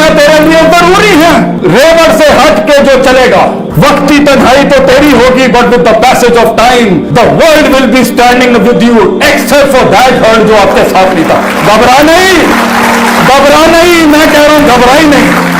दुनिया तेरे लिए जरूरी है, रेवड़ से हट के जो चलेगा, वक्ती तन्हाई तो तेरी होगी, but with the passage of time the world will be standing with you, except for that hurt जो आपके साथ नहीं था। घबरा नहीं, घबरा नहीं, मैं कह रहा हूं घबरा ही नहीं।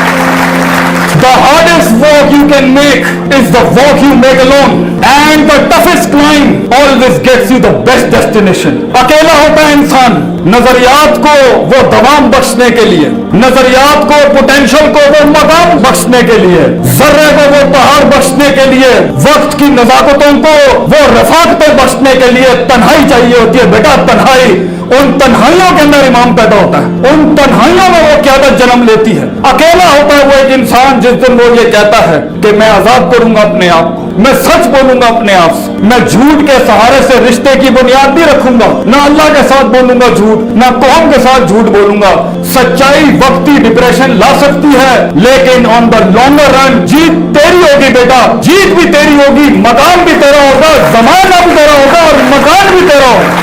The hardest walk you can make is the walk you make alone, and the toughest climb always gets you the best destination. अकेला होता है इंसान नजरियात को वो दवाम बख्शने के लिए, नजरियात को, पोटेंशियल को वो मकाम बख्शने के लिए, जर्रे को वो पहाड़ बख्शने के लिए, वक्त की नजाकतों को वो रफाकतें बख्शने के लिए तन्हाई चाहिए होती है बेटा, तन्हाई। उन तन्हाइयों के अंदर इमाम पैदा होता है, उन तन्हाइयों में वो क़यादत जन्म लेती है। अकेला होता है वो एक इंसान जिस दिन वो ये कहता है कि मैं आजाद करूंगा अपने आप को, मैं सच बोलूंगा अपने आप से, मैं झूठ के सहारे से रिश्ते की बुनियाद नहीं रखूंगा, ना अल्लाह के साथ बोलूंगा झूठ, ना कौम के साथ झूठ बोलूंगा। सच्चाई वक्ती डिप्रेशन ला सकती है, लेकिन ऑन द लॉन्गर रन जीत तेरी होगी बेटा, जीत भी तेरी होगी, मकान भी तेरा होगा, जमाना भी तेरा होगा और मकान भी तेरा होगा।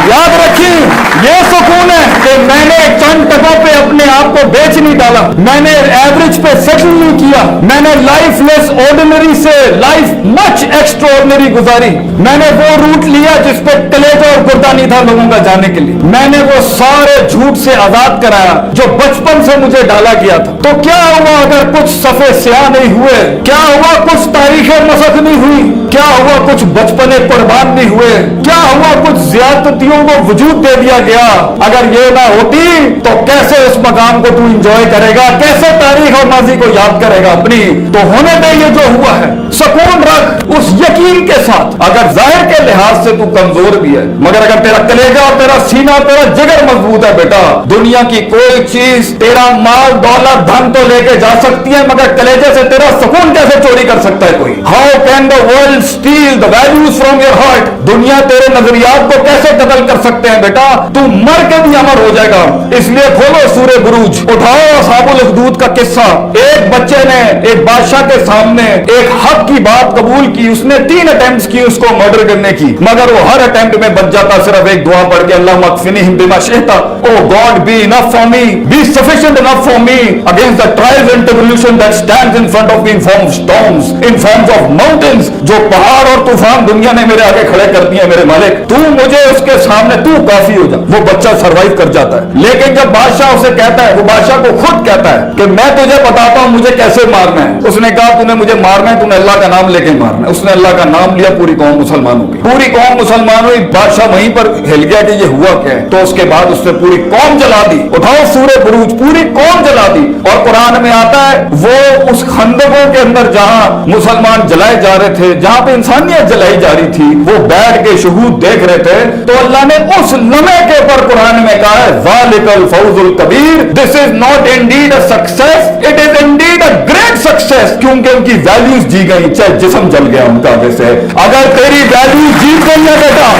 याद रखिए, ये सुकून है कि मैंने चंद टकों पे अपने आप को बेच नहीं डाला, मैंने एवरेज पे सेटल नहीं किया, मैंने लाइफ लेस ऑर्डिनरी से लाइफ मच एक्स्ट्राऑर्डिनरी गुजारी, मैंने वो रूट लिया जिस पे कलेजा और गुर्दा नहीं था लोगों का जाने के लिए, मैंने वो सारे झूठ से आजाद कराया जो बचपन से मुझे डाला गया था। तो क्या हुआ अगर कुछ सफे स्याह नहीं हुए, क्या हुआ कुछ तारीखें मसक नहीं हुई, क्या हुआ कुछ बचपने कुर्बान नहीं हुए, क्या हुआ कुछ ज्यादतियों को वजूद दे दिया गया। अगर ये ना होती तो कैसे उस मकाम को तू इंजॉय करेगा, कैसे तारीख और माजी को याद करेगा अपनी। तो होने दे ये जो हुआ है, सुकून रख उस यकीन के साथ, अगर जाहिर के लिहाज से तू कमजोर भी है, मगर अगर तेरा कलेजा और तेरा सीना, तेरा जिगर मजबूत है बेटा, दुनिया की कोई चीज तेरा माल दौलत धन तो लेके जा सकती है, मगर कलेजे से तेरा सुकून कैसे चोरी कर सकता है कोई। How can the world steel the values from your heart, दुनिया तेरे नजरियात को कैसे कत्ल कर सकते हैं बेटा, तू मर के भी अमर हो जाएगा। इसलिए खोलो सूरे बुरूज, उठाओ असहाबुल उखदूद का किस्सा। एक बच्चे ने एक बादशाह के सामने एक हक की बात कबूल की, उसने 3 अटेम्प्ट्स की उसको मर्डर करने की, मगर वो हर अटेम्प्ट में बच जाता सिर्फ एक दुआ पढ़ के, अल्लाह मगफिरनी बिमा शिअता, O God be enough for me, be sufficient enough for me against the trials and tribulation that stands in front of me in form of storms, in forms of mountains, जो पहाड़ और तूफान दुनिया ने मेरे आगे खड़े कर दिए मेरे मालिक, तू मुझे उसके सामने तू काफी हो जा। वो बच्चा सरवाइव कर जाता है, लेकिन जब बादशाह उसे कहता है, वो बादशाह को खुद कहता है कि मैं तुझे बताता हूं मुझे कैसे मारना है, उसने कहा तूने मुझे मारना है, तूने अल्लाह का नाम लेके मारना है। उसने अल्लाह का नाम लिया, पूरी कौम मुसलमान हो गई, पूरी कौम मुसलमान हुई। बादशाह वहीं पर हिल गया कि ये हुआ क्या है, तो उसके बाद उसने पूरी कौम जला दी। उठाओ सूरे बुरूज, पूरी कौम जला दी। और कुरान में आता है वो उस खंदकों के अंदर जहां मुसलमान जलाए जा रहे थे, जहां पे इंसानियत जलाई जा रही थी, वो बैठ के शहूद देख रहे थे, तो अल्लाह ने उस लम्हे के ऊपर कुरान में कहा है ज़ालिकल फौजुल कबीर, this is not indeed a success, it is indeed a great success, क्योंकि उनकी वैल्यूज जी गई, चाहे जिस्म जल गया उनका आगे से। अगर तेरी वैल्यू जीत गई है बेटा,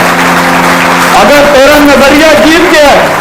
अगर तेरा नजरिया जीत गया है,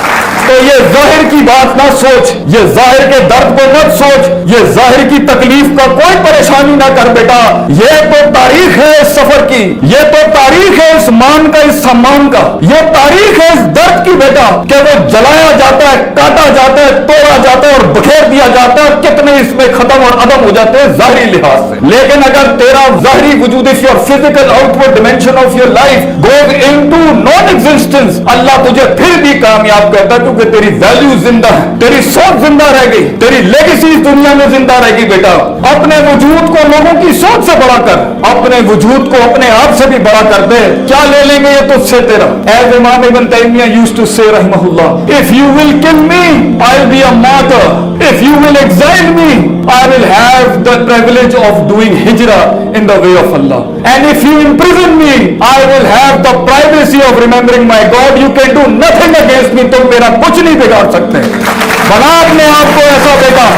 तो ये जाहिर की बात ना सोच, ये जाहिर के दर्द को मत सोच, ये जाहिर की तकलीफ का कोई परेशानी ना कर बेटा। ये तो तारीख है इस सफर की, ये तो तारीख है इस मान का, इस सम्मान का, ये तारीख है इस दर्द की बेटा, कि वो जलाया जाता है, काटा जाता है, तोड़ा जाता है और बखेर दिया जाता है, कितने इसमें खत्म और अदम हो जाते हैं जाहिरी लिहाज से। लेकिन अगर तेरा जाहिरी वजूद, if your physical outward dimension of your life goes into non existence, अल्लाह तुझे फिर भी कामयाब करता है, क्योंकि तेरी वैल्यू जिंदा है, तेरी सोच जिंदा रह गई, तेरी लेगेसी इस दुनिया में जिंदा रहेगी बेटा। अपने वजूद को लोगों की सोच से बड़ा कर, अपने वजूद को अपने आप से भी बड़ा कर दे, क्या ले लेंगे ये तुझसे तेरा। एज इमाम इब्न तैमिया यूज्ड टू से रहमहुल्लाह, if you will kill me I will be a martyr, if you will exile me I will have the privilege of doing हिजरा इन द वे ऑफ अल्लाह, and if you imprison me I will have the privacy of remembering my God, you can do nothing against me, तुम मेरा कुछ नहीं बिगाड़ सकते। बना अपने आप को ऐसा बेटा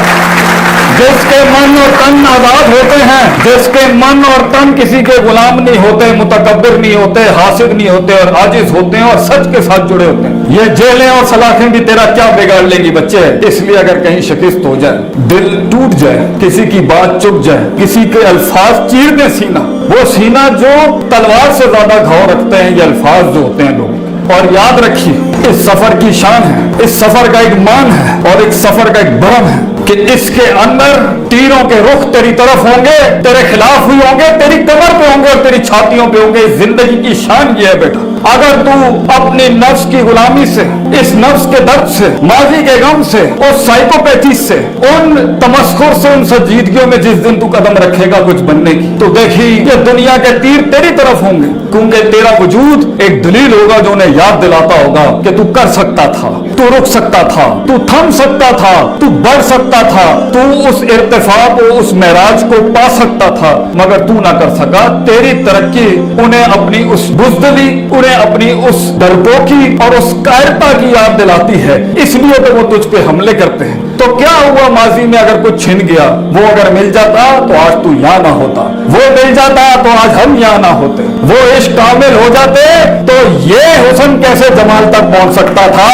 जिसके मन और तन आजाद होते हैं, जिसके मन और तन किसी के गुलाम नहीं होते, मुतकब्बिर नहीं होते, हासिद नहीं होते और आजिज होते हैं और सच के साथ जुड़े होते हैं। ये जेलें और सलाखें भी तेरा क्या बिगाड़ लेंगी बच्चे। इसलिए अगर कहीं शिकस्त हो जाए, दिल टूट जाए, किसी की बात चुप जाए, किसी के अल्फाज चीर दे सीना, वो सीना जो तलवार से ज्यादा घाव रखते हैं, ये अल्फाज जो होते हैं लोग। और याद रखिए इस सफर की शान है, इस सफर का एक मान है और एक सफर का एक भरम है कि इसके अंदर तीरों के रुख तेरी तरफ होंगे, तेरे खिलाफ ही होंगे, तेरी कमर पे होंगे और तेरी छातियों पे होंगे। जिंदगी की शान ये है बेटा, अगर तू अपने नफ्स की गुलामी से, इस नफ्स के दर्द से, माजी के गम से, उस साइकोपैथी से, उन तमस्खुर से, उन संजीदगियों में जिस दिन तू कदम रखेगा कुछ बनने की, तो देखी ये दुनिया के तीर तेरी तरफ होंगे, क्योंकि तेरा वजूद एक दलील होगा जो उन्हें याद दिलाता होगा कि तू कर सकता था, तू रुक सकता था, तू थम सकता था, तू बढ़ सकता था, तू उस इर्तिफा को, उस महराज को पा सकता था, मगर तू ना कर सका। तेरी तरक्की उन्हें अपनी उस बुज़दिली, उन्हें अपनी उस डरपोकी और उस कायरता की याद दिलाती है, इसलिए तो वो तुझ पे हमले करते हैं। तो क्या हुआ माजी में अगर कुछ छिन गया, वो अगर मिल जाता तो आज तू यहाँ ना होता, वो मिल जाता तो आज हम यहाँ ना होते, वो इश्क कामिल हो जाते तो ये हुस्न कैसे जमाल तक पहुंच सकता था।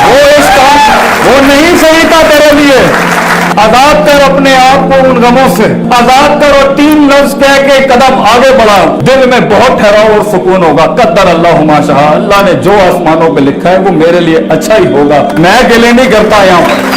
वो इश्क वो नहीं सही था तेरे लिए। आजाद कर अपने आप को उन गमों से, आजाद कर और 3 लफ्ज कह के कदम आगे बढ़ा, दिल में बहुत ठहराव और सुकून होगा। कद्दर अल्लाह माशा, अल्लाह ने जो आसमानों पे लिखा है वो मेरे लिए अच्छा ही होगा। मैं गिले नहीं करता, यहाँ पर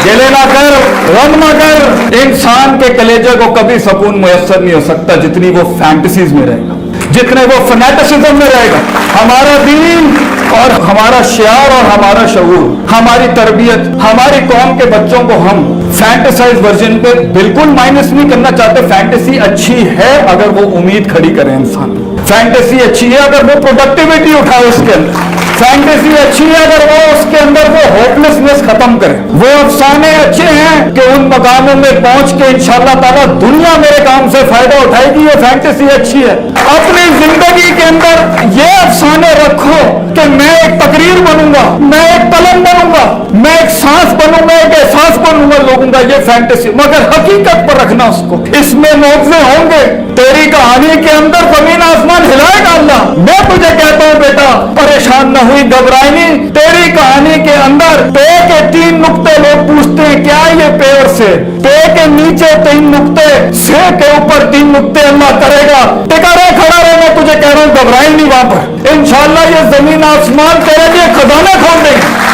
गिले ना कर, गम ना कर। इंसान के कलेजे को कभी सुकून मुयस्सर नहीं हो सकता जितनी वो फैंटेसीज में रहेगा, जितने वो फनेटिसिज्म में रहेगा। हमारा दीन और हमारा शियार और हमारा शऊर, हमारी तरबियत, हमारी कौम के बच्चों को हम फैंटेसाइज वर्जन पे बिल्कुल माइनस नहीं करना चाहते। फैंटेसी अच्छी है अगर वो उम्मीद खड़ी करे इंसान, फैंटेसी अच्छी है अगर वो प्रोडक्टिविटी उठाए उसके अंदर, फैंटेसी अच्छी है अगर वो उसके अंदर वो होपलेसनेस खत्म करे। वो अफसाने अच्छे हैं कि उन मकामों में पहुंच के इंशाअल्लाह ताला दुनिया मेरे काम से फायदा उठाएगी, ये फैंटेसी अच्छी है। अपनी जिंदगी के अंदर ये अफसाने रखो कि मैं एक तकरीर बनूंगा, मैं एक कलम बनूंगा, मैं एक सांस बनूंगा, एक एहसास बनूंगा लोगों का, ये फैंटेसी। मगर हकीकत पर रखना उसको, इसमें मौके होंगे। तेरी कहानी के अंदर जमीन आसमान हिलाएगा अल्लाह। मैं तुझे कहता हूं बेटा, परेशान न हुई, घबराई नहीं। तेरी कहानी के अंदर पे के 3 नुक्ते लोग पूछते हैं क्या ये पे और से, पे के नीचे 3 नुक्ते, से के ऊपर 3 नुक्ते अल्लाह करेगा। टिका रहे, खड़ा रहे, मैं तुझे कह रहा हूं घबराई नहीं। वहां पर इंशाअल्लाह ये जमीन आसमान तेरे लिए खजाने खोल देंगे।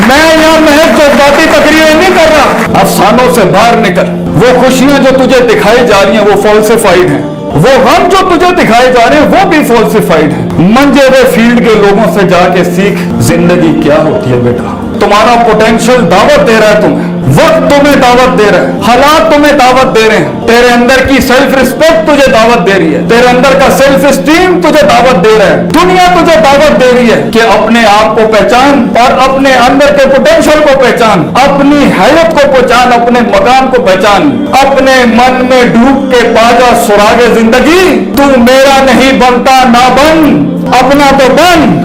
मैं यहाँ महज जज्बाती तकरीरें नहीं कर रहा, अफसानों से बाहर निकल। वो खुशियां जो तुझे दिखाई जा रही हैं वो फॉल्सिफाइड हैं, वो गम जो तुझे दिखाए जा रहे हैं वो भी फॉल्सिफाइड है। मंजे हुए फील्ड के लोगों से जाके सीख जिंदगी क्या होती है बेटा। तुम्हारा पोटेंशियल दावत दे रहा है तुम्हें, वक्त तुम्हें दावत दे रहा है, हालात तुम्हें दावत दे रहे हैं, तेरे अंदर की सेल्फ रिस्पेक्ट तुझे दावत दे रही है, तेरे अंदर का सेल्फ स्टीम तुझे दावत दे रहा है, दुनिया तुझे दावत दे रही है कि अपने आप को पहचान और अपने अंदर के पोटेंशियल को पहचान, अपनी हैयत को पहचान, अपने मकाम को पहचान, अपने मन में डूब के पाजा सुरागे जिंदगी। तू मेरा नहीं बनता ना बन, अपना तो बन।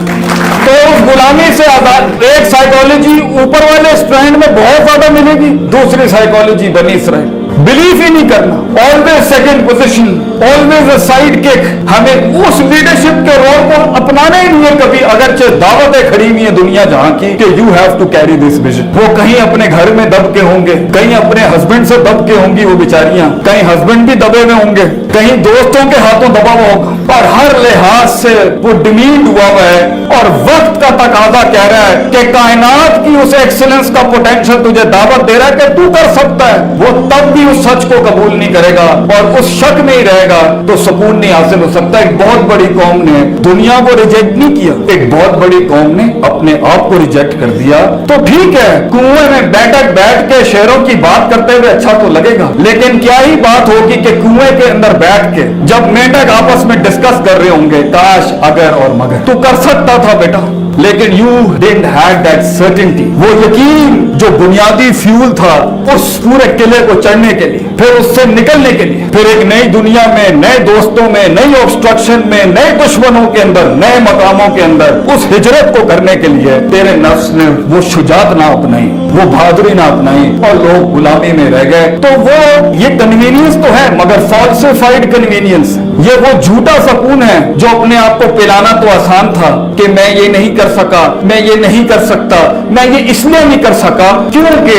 तो उस गुलामी से आजाद। एक साइकोलॉजी ऊपर वाले स्ट्रैंड में बहुत ज्यादा मिलेगी, दूसरी साइकोलॉजी बनी इसराइल, बिलीव ही नहीं करना, always second position, always a side kick. हमें उस लीडरशिप के रोल को अपनाना ही नहीं है कभी, अगरचे दावतें खड़ी हुई है दुनिया जहां की कि you have to carry this vision. वो कहीं अपने घर में दब के होंगे, कहीं अपने हस्बैंड से दब के होंगी वो बेचारियां, कहीं हस्बैंड भी दबे हुए होंगे, कहीं दोस्तों के हाथों दबा हुआ होगा, और हर लिहाज से वो डिमीट हुआ हुआ है। और वक्त का तकाजा कह रहा है कि कायनात की उस एक्सीलेंस का पोटेंशियल तुझे दावत दे रहा है कि तू कर सकता है। वो तब भी उस सच को कबूल नहीं करेगा और उस शक में ही रहेगा तो सुकून नहीं हासिल हो सकता। एक बहुत बड़ी कौम ने दुनिया को रिजेक्ट नहीं किया, एक बहुत बड़ी कौम ने अपने आप को रिजेक्ट कर दिया। तो ठीक है, कुएं में बैठ के शेरों की बात करते हुए अच्छा तो लगेगा, लेकिन क्या ही बात होगी कि कुएं के अंदर बैठ के जब मेंढक आपस में डिस्कस कर रहे होंगे काश अगर और मगर। तू कर सकता था बेटा, लेकिन you didn't have that certainty, वो यकीन जो बुनियादी फ्यूल था उस पूरे किले को चढ़ने के लिए, फिर उससे निकलने के लिए, फिर एक नई दुनिया में, नए दोस्तों में, नई ऑब्स्ट्रक्शन में, नए दुश्मनों के अंदर, नए मकामों के अंदर उस हिजरत को करने के लिए तेरे नफ्स ने वो शुजात ना अपनाई, वो बहादुरी ना अपनाई और लोग गुलामी में रह गए। तो वो ये कन्वीनियंस तो है मगर फॉल्सिफाइड कन्वीनियंस। یہ وہ جھوٹا سکون ہے جو اپنے آپ کو پلانا تو آسان تھا کہ میں یہ نہیں کر سکا، میں یہ نہیں کر سکتا، میں یہ اس لیے نہیں کر سکا کیونکہ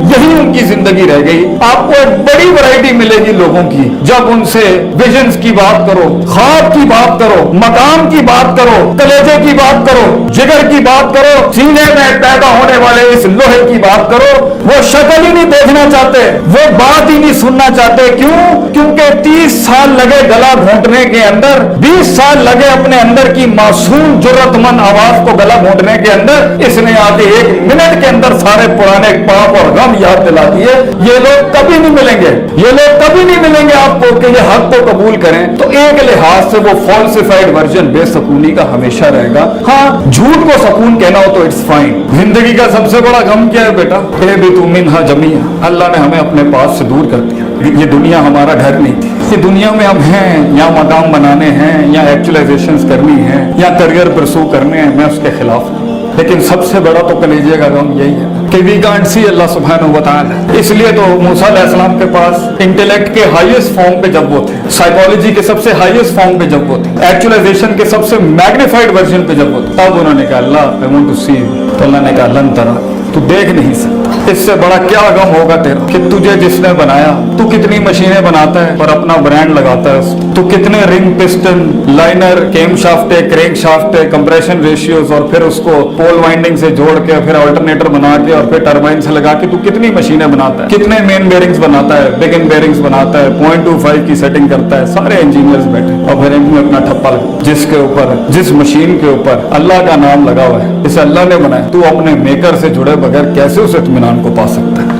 یہی ان کی زندگی رہ گئی۔ آپ کو ایک بڑی ورائٹی ملے گی لوگوں کی جب ان سے ویژنز کی بات کرو، خواب کی بات کرو، مقام کی بات کرو، کلیجے کی بات کرو، جگر کی بات کرو، سینے میں پیدا ہونے والے اس لوہے کی بات کرو، وہ شکل ہی نہیں دیکھنا چاہتے، وہ بات ہی نہیں سننا چاہتے۔ کیوں؟ کیونکہ 30 سال لگے گلا گھونٹنے کے اندر، 20 سال لگے اپنے اندر کی معصوم جرت مند آواز کو گلا گھونٹنے کے اندر، اس نے آگے 1 منٹ کے اندر سارے پرانے پاپ اور غم یاد دلا دیے۔ یہ لوگ کبھی نہیں ملیں گے، یہ لوگ کبھی نہیں ملیں گے آپ کو کہ یہ حق کو قبول کریں۔ تو ایک لحاظ سے وہ فالسیفائڈ ورژن بے سکونی کا ہمیشہ رہے گا۔ ہاں جھوٹ کو سکون کہنا ہو تو اٹس فائن۔ زندگی کا سب سے بڑا غم کیا ہے بیٹا؟ اہبطوا منہا جمیعا، اللہ نے ہمیں اپنے پاس سے دور کر دیا۔ یہ دنیا ہمارا گھر نہیں تھی، یہ دنیا میں ہم ہیں، یا مقام بنانے ہیں، یا ایکچولائزیشنز کرنی ہیں، یا کریئر پرسو کرنے ہیں، میں اس کے خلاف ہوں۔ لیکن سب سے بڑا تو کلیجے کا غم یہی ہے کہ وی کانٹ سی اللہ سبحانہ و تعالی۔ اس لیے تو موسیٰ علیہ السلام کے پاس انٹیلیکٹ کے ہائیسٹ فارم پہ جب وہ تھے، سائیکالوجی کے سب سے ہائیسٹ فارم پہ جب وہ تھے، ایکچولائزیشن کے سب سے میگنیفائڈ ورژن پہ جب وہ تھے، تب انہوں نے کہا اللہ I want to see you۔ تو اللہ نے کہا لن ترا، تو دیکھ نہیں سکتا۔ اس سے بڑا کیا غم ہوگا تیرا کہ تجھے جس نے بنایا، تو کتنی مشینیں بناتا ہے اور اپنا برانڈ لگاتا ہے، تو کتنے رنگ، پسٹن، لائنر، کیم شافٹیں، کرینک شافٹیں، کمپریشن ریشیوز، اور پھر اس کو پول وائنڈنگ سے جوڑ کے، پھر آلٹرنیٹر بنا کے، اور پھر ٹربائن سے لگا کے، تو کتنی مشینیں بناتا ہے، کتنے مین بیرنگز بناتا ہے، بگن بیرنگز بناتا ہے، 0.25 کی سیٹنگ کرتا ہے، سارے انجینئرز بیٹھے اور پھر ان میں اپنا ٹھپا لگا، جس کے اوپر، جس مشین کے اوپر اللہ کا نام لگا ہوا ہے، اسے اللہ نے بنایا، تو اپنے میکر سے جڑے بغیر کیسے اس اطمینان کو پا سکتا ہے؟